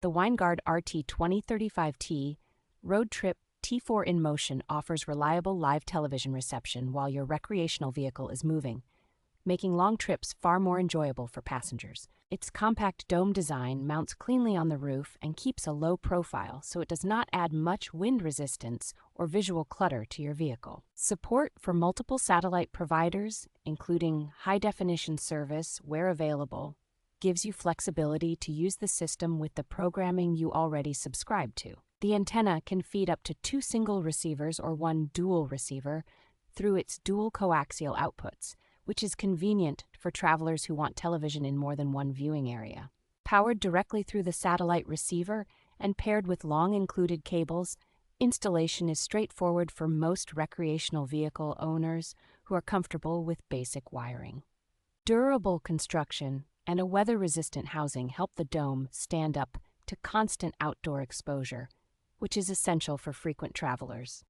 The Winegard RT2035T Roadtrip T4 in motion offers reliable live television reception while your recreational vehicle is moving, making long trips far more enjoyable for passengers. Its compact dome design mounts cleanly on the roof and keeps a low profile so it does not add much wind resistance or visual clutter to your vehicle. Support for multiple satellite providers, including high-definition service where available, gives you flexibility to use the system with the programming you already subscribe to. The antenna can feed up to 2 single receivers or 1 dual receiver through its dual coaxial outputs, which is convenient for travelers who want television in more than one viewing area. Powered directly through the satellite receiver and paired with long included cables, installation is straightforward for most recreational vehicle owners who are comfortable with basic wiring. Durable construction and a weather-resistant housing help the dome stand up to constant outdoor exposure, which is essential for frequent travelers.